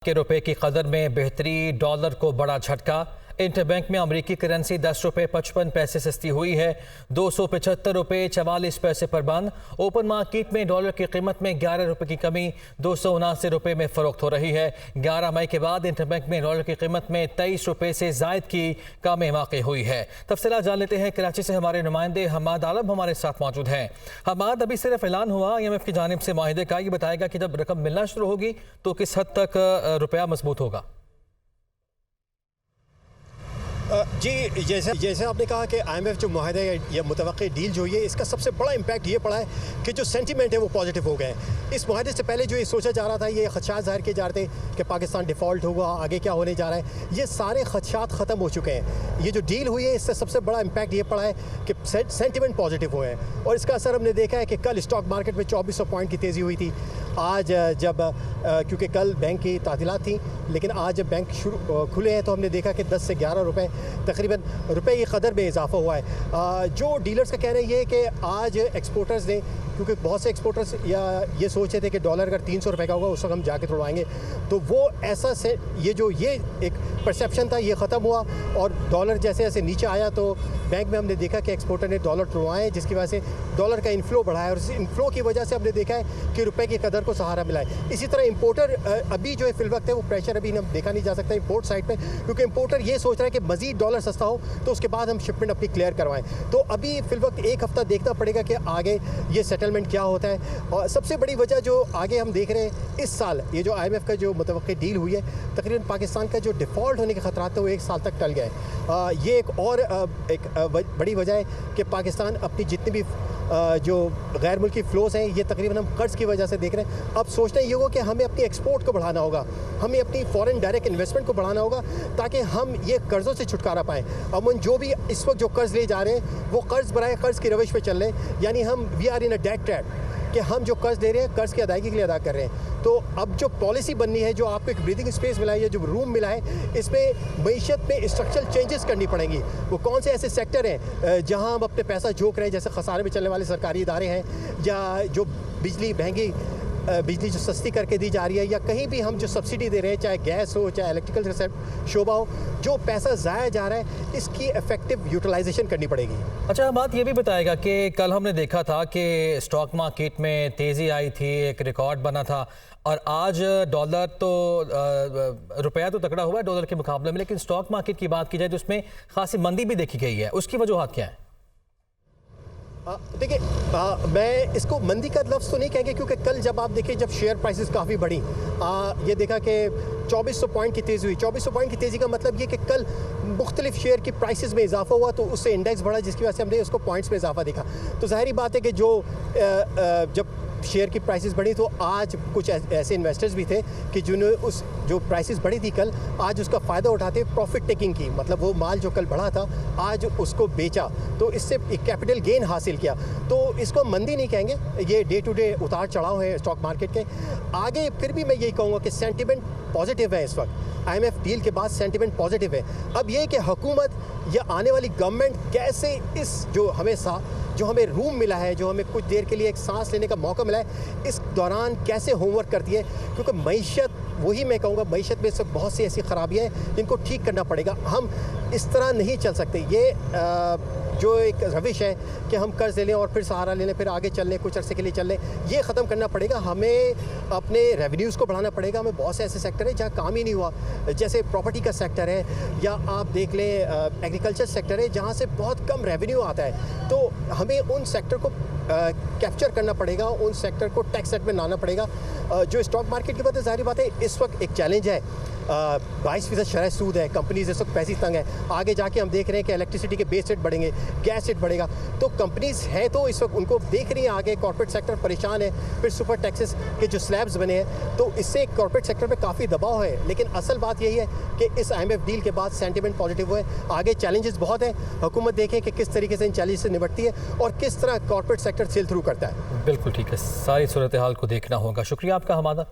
के रुपए की कदर में बेहतरी, डॉलर को बड़ा झटका। इंटरबैंक में अमरीकी करेंसी 10 रुपये 55 पैसे सस्ती हुई है, 275 रुपये 44 पैसे पर बंद। ओपन मार्केट में डॉलर की कीमत में 11 रुपये की कमी 279 रुपये में फरोख्त हो रही है। 11 मई के बाद इंटरबैंक में डॉलर की कीमत में 23 रुपये से जायद की कमी वाक़ई हुई है। तफसीलात जान लेते हैं, कराची से हमारे नुमाइंदे हमाद आलम हमारे साथ मौजूद हैं। हमाद, अभी सिर्फ ऐलान हुआ IMF की जानिब से माहिदे का, ये बताएगा कि जब रकम मिलना शुरू होगी तो किस हद तक रुपया मजबूत होगा? जी, जैसे आपने कहा कि IMF जो मुआहदा या मुतवक्की डील जो है, इसका सबसे बड़ा इम्पैक्ट ये पड़ा है कि जो सेंटीमेंट है वो पॉजिटिव हो गए हैं। इस मुआहदे से पहले जो ये सोचा जा रहा था, ये खदशात जाहिर किए जा रहे थे कि पाकिस्तान डिफ़ॉल्ट होगा, आगे क्या होने जा रहा है, ये सारे खदशात ख़त्म हो चुके हैं। ये जो डील हुई है, इससे सबसे बड़ा इम्पैक्ट ये पड़ा है कि सेंटीमेंट पॉजिटिव हुए हैं और इसका असर हमने देखा है कि कल स्टॉक मार्केट में 2400 पॉइंट की तेज़ी हुई थी। आज जब क्योंकि कल बैंक की तातीलात थी, लेकिन आज जब बैंक खुले हैं तो हमने देखा कि 10 से 11 रुपये तकरीबन रुपए की कदर में इजाफा हुआ है। जो डीलर्स का कहना ये है कि आज एक्सपोर्टर्स ने, क्योंकि बहुत से एक्सपोर्टर्स या ये सोच रहे थे कि डॉलर अगर 300 रुपये का होगा उस वक्त हम जाके तोड़वाएंगे, तो वो ऐसा से ये एक परसेप्शन था, ये ख़त्म हुआ और डॉलर जैसे जैसे नीचे आया तो बैंक में हमने देखा कि एक्सपोर्टर ने डॉलर तोड़वाए, जिसकी वजह से डॉलर का इनफ्लो बढ़ा है और इस इनफ्लो की वजह से हमने देखा है कि रुपए की कदर को सहारा मिला है। इसी तरह इंपोर्टर अभी जो है फिल वक्त है वो प्रेशर अभी हम देखा नहीं जा सकता इंपोर्ट साइड पे, क्योंकि इंपोर्टर ये सोच रहा है कि मज़ीद डॉलर सस्ता हो तो उसके बाद हम शिपमेंट अपनी क्लियर करवाएं। तो अभी फिल वक्त एक हफ़्ता देखना पड़ेगा कि आगे ये सेटलमेंट क्या होता है। और सबसे बड़ी वजह जो आगे हम देख रहे हैं, इस साल ये जो IMF का जो मुतवक्की डील हुई है, तकरीबन पाकिस्तान का जो डिफ़ॉल्ट होने के खतरात थे वो एक साल तक टल गए। ये एक और बड़ी वजह है कि पाकिस्तान अपनी जितनी भी जो गैर मुल्की फ़्लोज़ हैं, ये तकरीबन हम कर्ज़ की वजह से देख रहे हैं। अब सोचना ये होगा कि हमें अपनी एक्सपोर्ट को बढ़ाना होगा, हमें अपनी फ़ॉरेन डायरेक्ट इन्वेस्टमेंट को बढ़ाना होगा ताकि हम ये कर्ज़ों से छुटकारा पाएँ। अमूमन जो भी इस वक्त जो कर्ज़ ले जा रहे हैं वो कर्ज़ बराए कर्ज़ की रविश पे चल रहे हैं, यानी हम we are in a debt trap कि हम जो कर्ज़ ले रहे हैं कर्ज़ की अदायगी के लिए अदा कर रहे हैं। तो अब जो पॉलिसी बननी है, जो आपको एक ब्रीदिंग स्पेस मिला है, जो रूम मिला है, इसमें मईशत में स्ट्रक्चरल चेंजेस करनी पड़ेंगी। वो कौन से ऐसे सेक्टर हैं जहां हम अपने पैसा झोंक रहे हैं, जैसे खसारे में चलने वाले सरकारी इदारे हैं, या जो बिजली महंगी बिजली जो सस्ती करके दी जा रही है, या कहीं भी हम जो सब्सिडी दे रहे हैं, चाहे गैस हो चाहे इलेक्ट्रिकल शोबा हो, जो पैसा ज़ाया जा रहा है इसकी इफेक्टिव यूटिलाइजेशन करनी पड़ेगी। अच्छा, बात ये भी बताएगा कि कल हमने देखा था कि स्टॉक मार्केट में तेज़ी आई थी, एक रिकॉर्ड बना था, और आज डॉलर तो रुपया तो तगड़ा हुआ है डॉलर के मुकाबले में, लेकिन स्टॉक मार्केट की बात की जाए तो उसमें खासी मंदी भी देखी गई है। उसकी वजूहात क्या है? देखिए, मैं इसको मंदी का लफ्ज़ तो नहीं कहेंगे, क्योंकि कल जब आप देखें, जब शेयर प्राइसेस काफ़ी बढ़ी, ये देखा कि 2400 पॉइंट की तेज़ी हुई। 2400 पॉइंट की तेज़ी का मतलब ये कि कल मुख्तलिफ शेयर की प्राइसेस में इजाफा हुआ तो उससे इंडेक्स बढ़ा, जिसकी वजह से हमने उसको पॉइंट्स में इजाफा देखा। तो ज़ाहिर बात है कि जो जब शेयर की प्राइसेस बढ़ी तो आज कुछ ऐसे इन्वेस्टर्स भी थे कि जिन्होंने उस जो प्राइसेस बढ़ी थी कल, आज उसका फ़ायदा उठाते प्रॉफिट टेकिंग की, मतलब वो माल जो कल बढ़ा था आज उसको बेचा तो इससे एक कैपिटल गेन हासिल किया। तो इसको मंदी नहीं कहेंगे, ये डे टू डे उतार चढ़ाव है स्टॉक मार्केट के। आगे फिर भी मैं यही कहूँगा कि सेंटिमेंट पॉजिटिव है। इस वक्त IMF डील के बाद सेंटिमेंट पॉजिटिव है। अब ये कि हुकूमत या आने वाली गवर्नमेंट कैसे इस जो हमें रूम मिला है, जो हमें कुछ देर के लिए एक सांस लेने का मौका मिला है, इस दौरान कैसे होमवर्क करती है, क्योंकि मईशत, वही मैं कहूँगा, मईशत में सब बहुत सी ऐसी ख़राबियाँ हैं जिनको ठीक करना पड़ेगा। हम इस तरह नहीं चल सकते। ये जो एक रविश है कि हम कर्ज ले लें और फिर सहारा ले लें, फिर आगे चल लें, कुछ अर्से के लिए चल लें, ये ख़त्म करना पड़ेगा। हमें अपने रेवेन्यूज़ को बढ़ाना पड़ेगा। हमें बहुत से ऐसे सेक्टर हैं जहाँ काम ही नहीं हुआ, जैसे प्रॉपर्टी का सेक्टर है, या आप देख लें एग्रीकल्चर सेक्टर है जहाँ से बहुत कम रेवेन्यू आता है। तो हमें उन सेक्टर को कैप्चर करना पड़ेगा, उन सेक्टर को टैक्स सेट में लाना पड़ेगा। जो स्टॉक मार्केट की बात है, ज़ाहिर बात है इस वक्त एक चैलेंज है, 22% शरह सूद है, कंपनीज इस वक्त पैसे तंग है। आगे जाके हम देख रहे हैं कि इलेक्ट्रिसिटी के बेस रेट बढ़ेंगे, गैस रेट बढ़ेगा, तो कंपनीज हैं तो इस वक्त उनको देख रही हैं आगे, कॉर्पोरेट सेक्टर परेशान है, फिर सुपर टैक्सेस के जो स्लैब्स बने हैं, तो इससे कॉर्पोरेट सेक्टर पे काफ़ी दबाव है। लेकिन असल बात यही है कि इस IMF डील के बाद सेंटिमेंट पॉजिटिव हुए। आगे चैलेंजेस बहुत हैं, हुकूमत देखें कि किस तरीके से इन चैलेंज से निपटती है और किस तरह कॉर्पोरेट सेक्टर सेल थ्रू करता है। बिल्कुल ठीक है, सारी सूरत हाल को देखना होगा। शुक्रिया आपका हमादा।